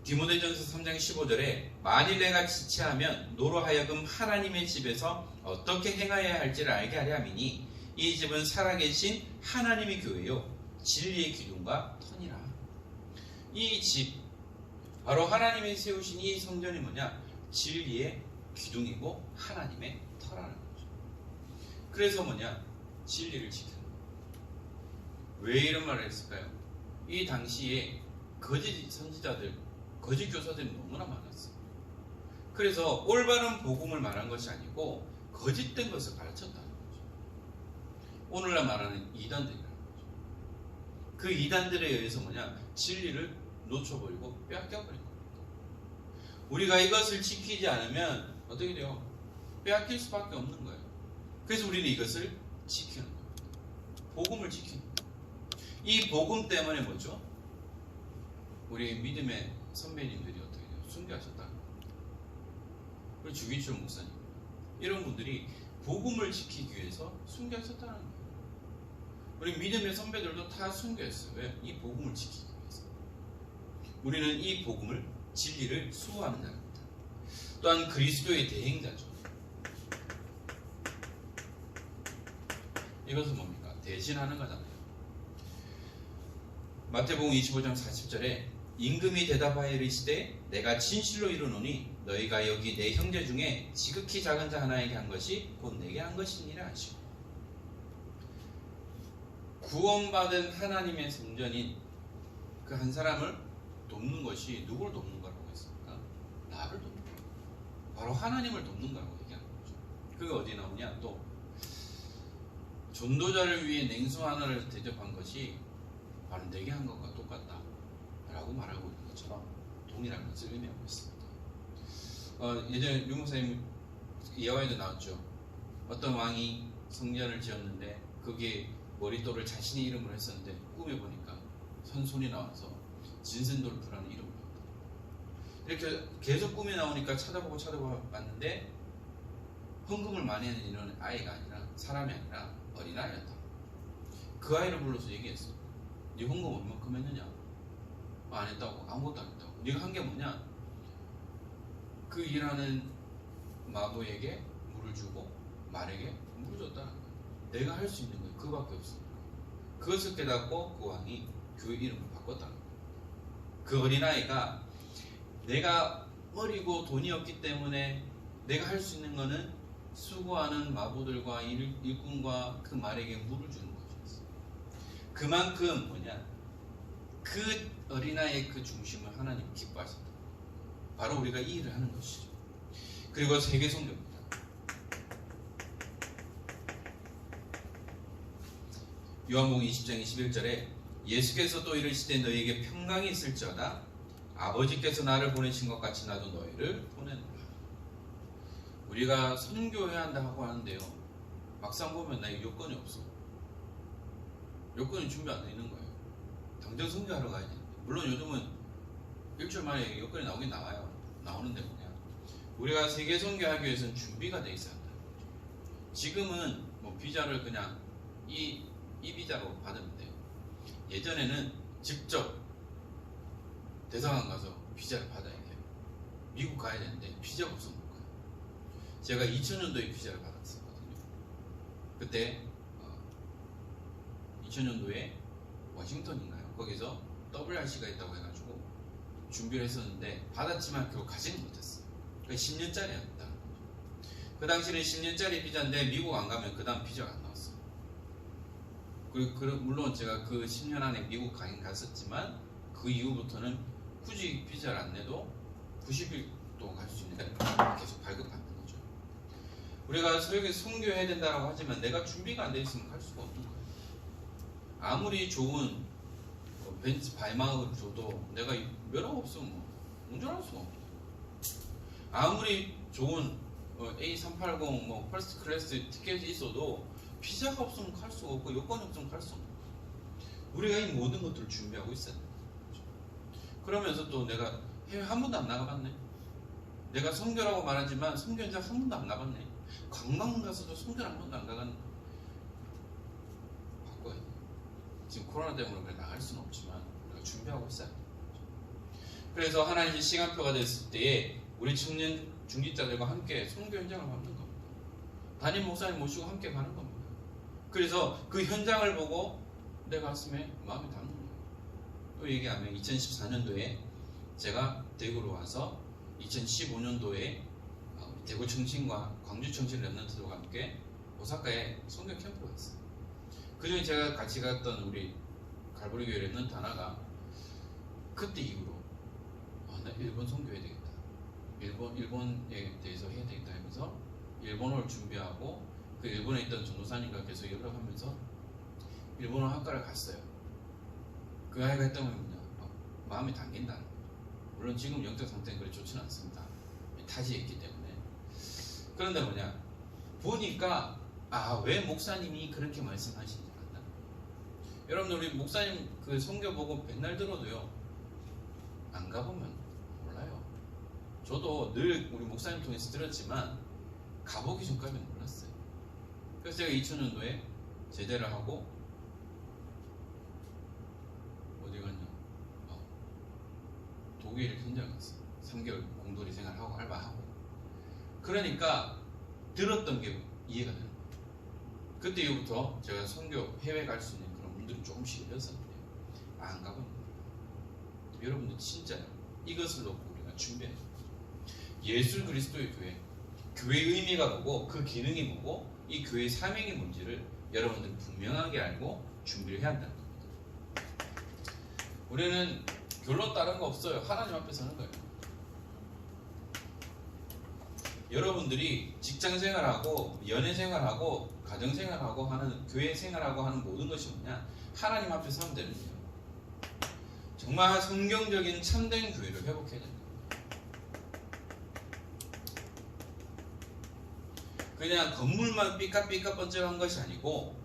디모데전서 3장 15절에 만일 내가 지체하면 너로 하여금 하나님의 집에서 어떻게 행하여야 할지를 알게 하려 함이니 이 집은 살아계신 하나님의 교회요 진리의 기둥과 터니라. 이 집 바로 하나님이 세우신 이 성전이 뭐냐? 진리의 기둥이고 하나님의 터라는 거죠. 그래서 뭐냐? 진리를 지키는 거예요. 왜 이런 말을 했을까요? 이 당시에 거짓 선지자들, 거짓 교사들이 너무나 많았어요. 그래서 올바른 복음을 말한 것이 아니고 거짓된 것을 가르쳤다는 거죠. 오늘날 말하는 이단들이라는 거죠. 그 이단들에 의해서 뭐냐? 진리를 놓쳐버리고 빼앗겨버린 겁니다. 우리가 이것을 지키지 않으면 어떻게 돼요? 빼앗길 수밖에 없는 거예요. 그래서 우리는 이것을 지키는 겁니다. 복음을 지키는 거예요. 이 복음 때문에 뭐죠? 우리 믿음의 선배님들이 어떻게 돼요? 순교하셨다는 겁니다. 그리고 주기철 목사님 이런 분들이 복음을 지키기 위해서 순교하셨다는 거예요. 우리 믿음의 선배들도 다 순교했어요. 왜? 이 복음을 지키기 위해서. 우리는 이 복음을 진리를 수호하는 자입니다. 또한 그리스도의 대행자죠. 이것은 뭡니까? 대신하는 거잖아요. 마태복음 25장 40절에 임금이 대답하여 이르시되 내가 진실로 이르노니 너희가 여기 내 형제 중에 지극히 작은 자 하나에게 한 것이 곧 내게 한 것이니라 하시고, 구원받은 하나님의 성전인 그 한 사람을 돕는 것이 누굴 돕는 거라고 했습니까? 나를 돕는 거, 바로 하나님을 돕는 거라고 얘기하는 거죠. 그게 어디 나오냐? 또 전도자를 위해 냉수 하나를 대접한 것이 바로 내게 한 것과 똑같다 라고 말하고 있는 것처럼 동일한 것을 의미하고 있습니다. 예전에 유목사님 예화에도 나왔죠. 어떤 왕이 성전을 지었는데 거기에 머릿돌을 자신의 이름으로 했었는데 꿈에 보니까 선손이 나와서 진센돌프라는 이름을 했다. 이렇게 계속 꿈에 나오니까 찾아보고 봤는데 헌금을 많이 하는 이런 아이가 아니라, 사람이 아니라 어린아이였다. 그 아이를 불러서 얘기했어. 네 헌금 얼마큼 했느냐? 안 했다고. 아무것도 안 했다고. 네가 한 게 뭐냐? 그 일하는 마부에게 물을 주고 말에게 물을 줬다는 거야. 내가 할 수 있는 건 그밖에 없으니까. 그것을 깨닫고 그 왕이 그 이름을 바꿨다는 거야. 그 어린아이가 내가 어리고 돈이 없기 때문에 내가 할 수 있는 거는 수고하는 마부들과 일꾼과 그 말에게 물을 주는 것이었어. 그만큼 뭐냐? 그 어린아이의 그 중심을 하나님 기뻐하신다. 바로 우리가 이 일을 하는 것이죠. 그리고 세계 선교입니다. 요한복음 20장 21절에 예수께서 또 이르시되 너희에게 평강이 있을지어다. 아버지께서 나를 보내신 것 같이 나도 너희를 보내노라. 우리가 선교해야 한다고 하는데요, 막상 보면 나에게 요건이 없어. 요건이 준비 안 돼 있는 거예요. 당장 선교하러 가야 되는데, 물론 요즘은 일주일 만에 요건이 나오긴 나오는데 뭐냐, 우리가 세계 선교하기 위해서는 준비가 돼 있어야 한다. 지금은 뭐 비자를 그냥 이 비자로 받으면 돼요. 예전에는 직접 대사관 가서 비자를 받아야 돼요. 미국 가야 되는데 비자가 없으면 못 가요. 제가 2000년도에 비자를 받았었거든요. 그때 2000년도에 워싱턴인가요? 거기서 WRC가 있다고 해가지고 준비를 했었는데 받았지만 결국 가지는 못했어요. 그러니까 10년짜리였다. 그 당시는 10년짜리 비자인데 미국 안 가면 그 다음 비자가 안 나왔어요. 물론 제가 그 10년 안에 미국 가긴 갔었지만 그 이후부터는 굳이 비자를 안 내도 90일 동안 갈 수 있는 계속 발급받는 거죠. 우리가 설교 선교해야 된다고 하지만 내가 준비가 안 돼 있으면 갈 수가 없는 거예요. 아무리 좋은 벤츠 바이마우를 줘도 내가 면허가 없으면 운전할 수가 없어요. 아무리 좋은 A380 퍼스트 클래스 티켓이 있어도 비자가 없으면 갈 수가 없고 요건이 없으면 갈 수 없는 거예요. 우리가 이 모든 것들을 준비하고 있어야 돼요. 그러면서 또 내가 해외 한 번도 안 나가봤네. 내가 선교라고 말하지만 선교 현장 한 번도 안 가봤네. 관광 가서도 선교를 한 번도 안 가봤네. 바꿔야 돼. 지금 코로나 때문에 그래 나갈 수는 없지만 우리가 준비하고 있어야 돼. 그래서 하나님의 시간표가 됐을 때에 우리 청년 중직자들과 함께 선교 현장을 밟는 겁니다. 담임 목사님 모시고 함께 가는 겁니다. 그래서 그 현장을 보고 내 가슴에 마음이 닿는 거예요. 또 얘기하면 2014년도에 제가 대구로 와서 2015년도에 대구 청신과 광주 청신 랩런트들과 함께 오사카에 선교 캠프를 갔어요. 그중에 제가 같이 갔던 우리 갈보리 교회 랩런트 하나가 그때 이후로 나 일본 선교해야 되겠다. 일본에 대해서 해야 되겠다 하면서 일본어를 준비하고 그 일본에 있던 전도사님과 계속 연락하면서 일본어 학과를 갔어요. 그 아이가 했던 건 뭐냐, 마음이 당긴다는 거죠. 물론 지금 영적 상태는 그리 좋지는 않습니다. 타지에 있기 때문에. 그런데 뭐냐, 보니까 왜 목사님이 그렇게 말씀하시는지 안다. 여러분들 우리 목사님 그 선교 보고 맨날 들어도요, 안 가보면 몰라요. 저도 늘 우리 목사님 통해서 들었지만 가보기 전까지는 몰랐어요. 그래서 제가 2000년도에 제대를 하고 어디 갔냐, 독일 현장 갔어요. 3개월 공돌이 생활하고 알바하고. 그러니까 들었던 게 이해가 되는 거예요. 그때 이후부터 제가 선교 해외 갈 수 있는 그런 문들이 조금씩 열렸었는데 안 가보는 거예요. 여러분들 진짜 이것을 놓고 우리가 준비해야 돼요. 예수 그리스도의 교회, 교회의 의미가 뭐고 그 기능이 뭐고 이 교회의 사명이 뭔지를 여러분들 분명하게 알고 준비를 해야 한다는 겁니다. 우리는 결론 다른 거 없어요. 하나님 앞에 서는 거예요. 여러분들이 직장 생활하고 연애 생활하고 가정 생활하고 하는 교회 생활하고 하는 모든 것이 뭐냐? 하나님 앞에 서면 되는 거예요. 정말 성경적인 참된 교회를 회복해야 됩니다. 그냥 건물만 삐까삐까 번쩍한 것이 아니고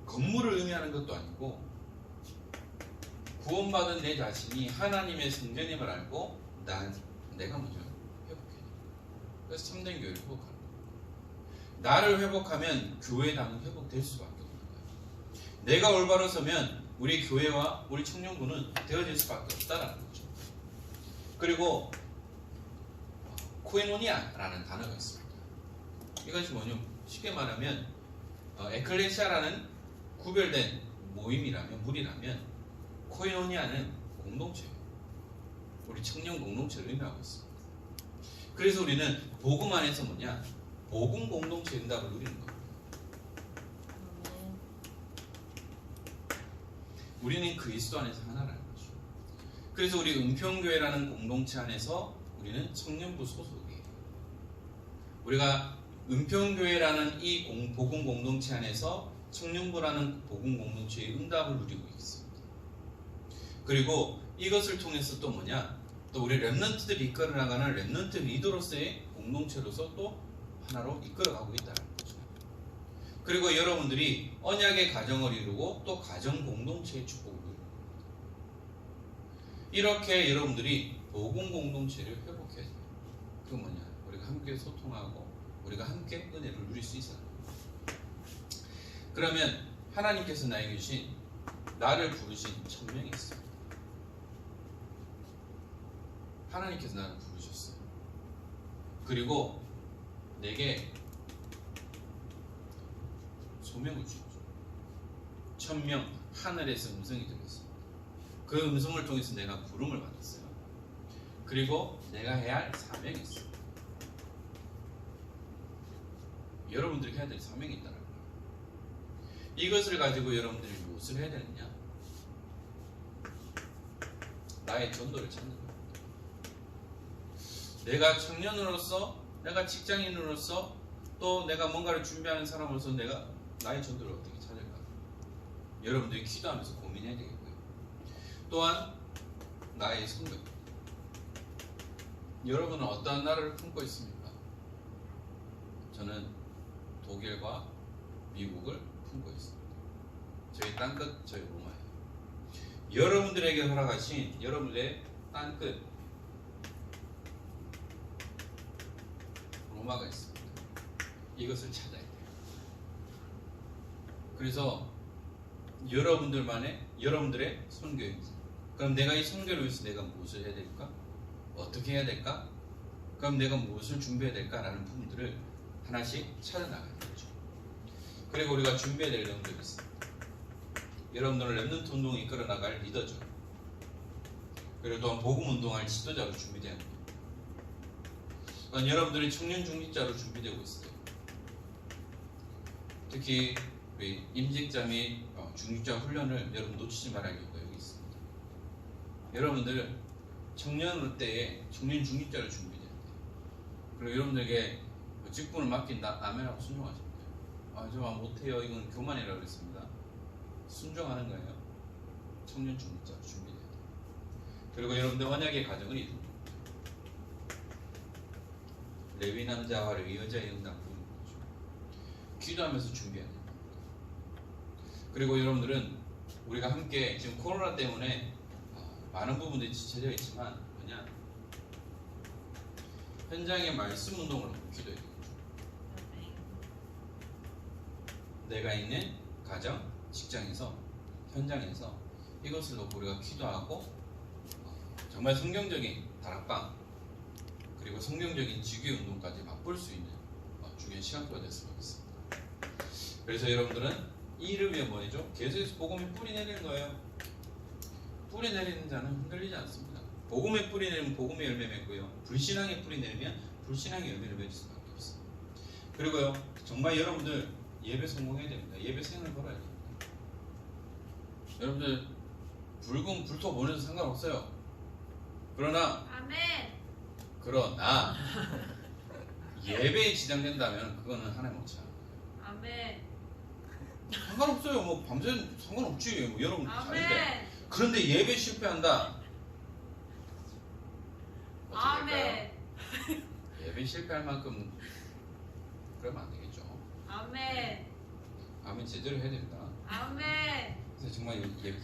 건물을 의미하는 것도 아니고 구원받은 내 자신이 하나님의 성전임을 알고 내가 먼저 회복해야 돼. 그래서 참된 교회를 회복하는 거예요. 나를 회복하면 교회당은 회복될 수밖에 없는 거예요. 내가 올바로 서면 우리 교회와 우리 청년부는 되어질 수밖에 없다라는 거죠. 그리고 코에노니아라는 단어가 있습니다. 이것이 뭐냐면 쉽게 말하면 에클레시아라는 구별된 모임이라면 무리라면 코에노니아는 공동체예요. 우리 청년 공동체를 의미하고 있습니다. 그래서 우리는 복음 안에서 뭐냐? 복음 공동체 응답을 누리는 겁니다. 우리는 그리스도 안에서 하나라는 거죠. 그래서 우리 은평교회라는 공동체 안에서 우리는 청년부 소속이에요. 우리가 은평교회라는 이 복음 공동체 안에서 청년부라는 복음 공동체의 응답을 누리고 있습니다. 그리고 이것을 통해서 또 뭐냐? 또 우리 랩런트들이 이끌어 나가는 랩런트 리더로서의 공동체로서 또 하나로 이끌어가고 있다는 거죠. 그리고 여러분들이 언약의 가정을 이루고 또 가정 공동체의 축복을 누립니다. 이렇게 여러분들이 복음 공동체를 회복해야 돼요. 그건 뭐냐? 우리가 함께 소통하고 우리가 함께 은혜를 누릴 수 있어요. 그러면 하나님께서 나에게 주신 나를 부르신 천명이 있어요. 하나님께서 나를 부르셨어요. 그리고 내게 소명을 주셨죠. 천명, 하늘에서 음성이 들렸습니다. 그 음성을 통해서 내가 부름을 받았어요. 그리고 내가 해야 할 사명이 있어요. 여러분들이 해야 될 사명이 있다는 거예요. 이것을 가지고 여러분들이 무엇을 해야 되느냐? 나의 전도를 찾는 거예요. 내가 청년으로서, 내가 직장인으로서, 또 내가 뭔가를 준비하는 사람으로서 내가 나의 전도를 어떻게 찾을까? 여러분들이 기도하면서 고민해야 되겠고요. 또한 나의 성경. 여러분은 어떠한 나라를 품고 있습니까? 저는 독일과 미국을 품고 있습니다. 저희 땅끝, 저희 로마예요. 여러분들에게 허락하신 여러분들의 땅끝 로마가 있습니다. 이것을 찾아야 돼요. 그래서 여러분들의 선교입니다. 그럼 내가 이 선교를 위해서 내가 무엇을 해야 될까? 어떻게 해야 될까? 그럼 내가 무엇을 준비해야 될까라는 부분들을 하나씩 찾아나가는 거죠. 그리고 우리가 준비해야 될 내용들이 있습니다. 여러분들은 랩런트 운동을 이끌어 나갈 리더죠. 그리고 또한 복음 운동할 지도자로 준비되어야 합니다. 여러분들이 청년 중직자로 준비되고 있어요. 특히 우리 임직자 및 중직자 훈련을 여러분 놓치지 말아야 할 이유가 여기 있습니다. 여러분들 청년 때에 청년 중직자로 준비돼야 돼요. 그리고 여러분들에게 직분을 맡긴다, 아멘하고 순종하시면 돼요. 저 못해요. 이건 교만이라고 그랬습니다. 순종하는 거예요. 청년 중직자로 준비돼야 돼요. 그리고 여러분들 언약의 가정을 이루는 거죠. 레위 남자와 레위 여자의 응답 부르는 거죠. 기도하면서 준비해야 됩니다. 그리고 여러분들은 우리가 함께 지금 코로나 때문에 많은 부분들이 지체되어 있지만 뭐냐? 현장의 말씀 운동을 기도해야 되겠죠. 내가 있는 가정, 직장에서, 현장에서 이것을 놓고 우리가 기도하고 정말 성경적인 다락방 그리고 성경적인 지교 운동까지 맛볼 수 있는 중요한 시간표가 됐으면 하겠습니다. 그래서 여러분들은 이 이름이 뭐죠? 계속해서 복음에 뿌리 내리는 거예요. 뿌리 내리는 자는 흔들리지 않습니다. 복음에 뿌리 내리면 복음의 열매 맺고요. 불신앙에 뿌리 내리면 불신앙의 열매를 맺을 수밖에 없어요. 그리고요, 정말 여러분들 예배 성공해야 됩니다. 예배 생을 걸어야 됩니다. 여러분들 붉은 불토 보내도 상관없어요. 그러나 예배에 지장된다면 그거는 하나님 없지 않아요. 상관없어요. 뭐 밤새 상관없지. 뭐 여러분 자는데. 그런데 예배 실패한다. 어떻게 될까요? 예배 실패할 만큼 그러면 안 되겠죠. 아멘 제대로 해야 됩니다. 그래서 정말 예배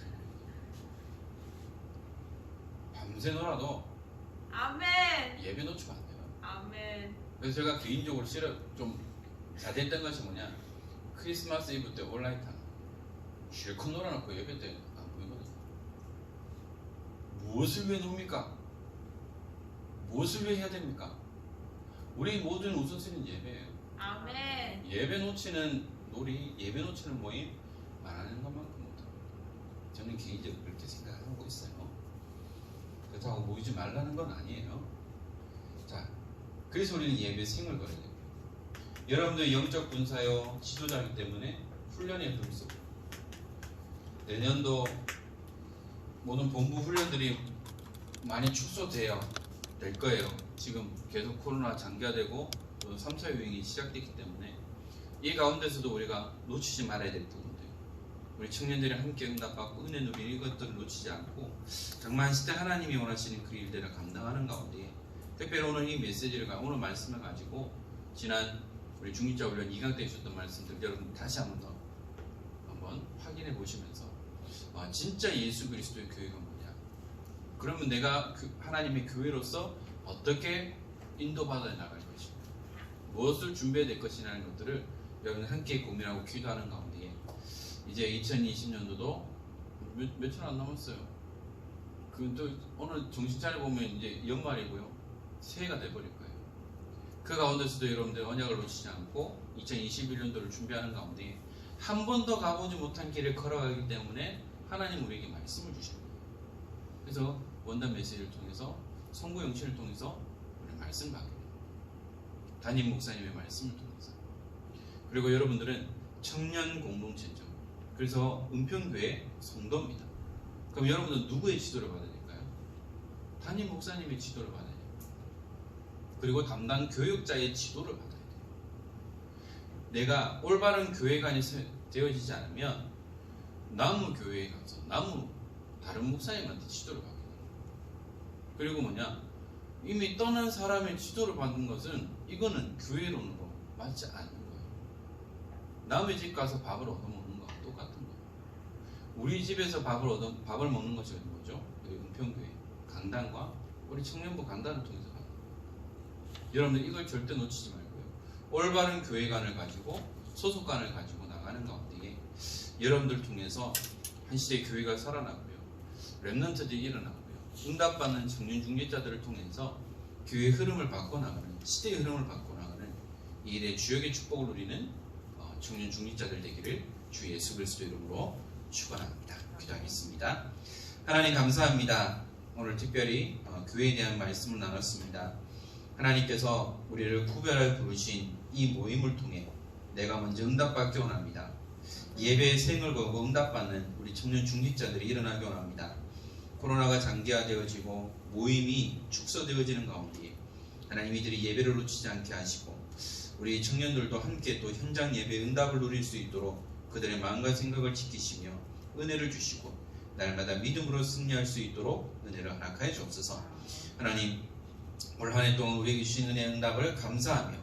밤새 놀아도 예배 놓치면 안 돼요. 그래서 제가 개인적으로 좀 자제했던 것이 뭐냐, 크리스마스 이브 때 온라인 타는 실컷 놀아놓고 예배 때 안 보이거든요. 무엇을 위해 놉니까? 무엇을 위해 해야 됩니까? 우리 모든 우선순위는 예배예요. 예배 놓치는 놀이, 예배 놓치는 모임 말하는 것만큼 못합니다. 저는 개인적으로 그렇게 생각하고 있어요. 그렇다고 모이지 말라는 건 아니에요. 자, 그래서 우리는 예배 생을 걸어야 됩니다. 여러분들 영적 군사요 지도자이기 때문에 훈련에 들수 내년도 모든 본부 훈련들이 많이 축소되어 될 거예요. 지금 계속 코로나 장기화되고 또 3차 유행이 시작됐기 때문에 이 가운데서도 우리가 놓치지 말아야 될 부분들, 우리 청년들이 함께 응답받고 은혜 누리는 이것들을 놓치지 않고 정말 시대 하나님이 원하시는 그 일들을 감당하는 가운데, 특별히 오늘 이 메시지를 오늘 말씀을 가지고 지난 우리 중직자 훈련 2강 때 주셨던 말씀들 여러분 다시 한번 확인해 보시면서 진짜 예수 그리스도의 교회가 뭐냐, 그러면 내가 하나님의 교회로서 어떻게 인도받아 나갈 것인가, 무엇을 준비해야 될 것이라는 것들을 여러분 함께 고민하고 기도하는 가운데, 이제 2020년도도 며칠 안 남았어요. 또 오늘 정신 차려보면 이제 연말이고요, 새해가 돼버릴 거예요. 그 가운데서도 여러분들 언약을 놓치지 않고 2021년도를 준비하는 가운데 한 번도 가보지 못한 길을 걸어가기 때문에 하나님 우리에게 말씀을 주십니다. 그래서 원단 메시지를 통해서 성구 영신을 통해서 우리 말씀 받게 됩니다. 담임 목사님의 말씀을 통해서. 그리고 여러분들은 청년 공동체죠. 그래서 은평교회 성도입니다. 그럼 여러분들은 누구의 지도를 받아야 될까요? 담임 목사님의 지도를 받아야 돼요. 그리고 담당 교육자의 지도를 받아야 돼요. 내가 올바른 교회관이 되어지지 않으면 나무 교회에 가서 다른 목사님한테 지도를 받게 돼요. 그리고 이미 떠난 사람의 지도를 받는 것은 이거는 교회론으로 맞지 않는 거예요. 남의 집 가서 밥을 얻어먹는 거와 똑같은 거예요. 우리 집에서 밥을 먹는 것이 뭐죠? 우리 은평교회 강단과 우리 청년부 강단을 통해서 가는 거예요. 여러분들 이걸 절대 놓치지 말고요. 올바른 교회관을 가지고 소속관을 가지고 나가는 가운데 여러분들 통해서 한 시대의 교회가 살아나고요, 렘넌트들이 일어나고요, 응답받는 청년 중직자들을 통해서 교회의 흐름을 바꿔나가는, 시대의 흐름을 바꿔나가는 이 일의 주역의 축복을 누리는 청년 중직자들 되기를 주 예수 그리스도 이름으로 축원합니다. 기도하겠습니다. 하나님 감사합니다. 오늘 특별히 교회에 대한 말씀을 나눴습니다. 하나님께서 우리를 구별하여 부르신 이 모임을 통해 내가 먼저 응답받기 원합니다. 예배의 생을 걸고 응답받는 우리 청년 중직자들이 일어나기 원합니다. 코로나가 장기화되어지고 모임이 축소되어지는 가운데 하나님 이들이 예배를 놓치지 않게 하시고 우리 청년들도 함께 또 현장 예배의 응답을 누릴 수 있도록 그들의 마음과 생각을 지키시며 은혜를 주시고 날마다 믿음으로 승리할 수 있도록 은혜를 허락하여 주옵소서. 하나님 올 한 해 동안 우리에게 주신 은혜의 응답을 감사하며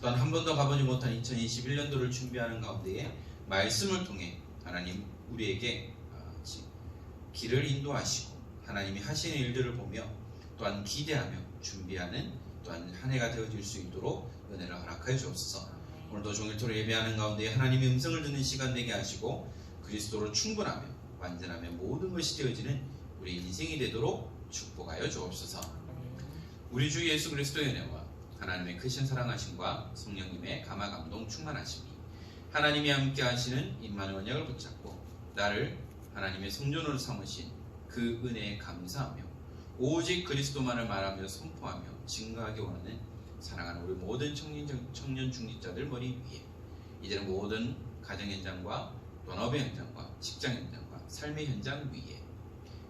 또한 한 번도 가보지 못한 2021년도를 준비하는 가운데에 말씀을 통해 하나님 우리에게 길을 인도하시고 하나님이 하시는 일들을 보며 또한 기대하며 준비하는 또한 한 해가 되어질 수 있도록 은혜를 허락하여 주옵소서. 오늘도 종일토록 예배하는 가운데 하나님의 음성을 듣는 시간 되게 하시고 그리스도로 충분하며 완전하며 모든 것이 되어지는 우리 인생이 되도록 축복하여 주옵소서. 우리 주 예수 그리스도의 은혜와 하나님의 크신 사랑하심과 성령님의 감화 감동 충만하심이 하나님이 함께 하시는 임마누엘 언약을 붙잡고 나를 하나님의 성전으로 삼으신 그 은혜에 감사하며 오직 그리스도만을 말하며 선포하며 증거하기 원하는 사랑하는 우리 모든 청년 중직자들 머리 위에 이제는 모든 가정 현장과 본업의 현장과 직장 현장과 삶의 현장 위에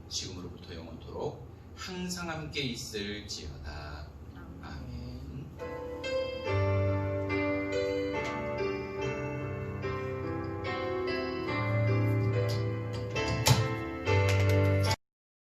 지금으로부터 영원토록 항상 함께 있을지어다.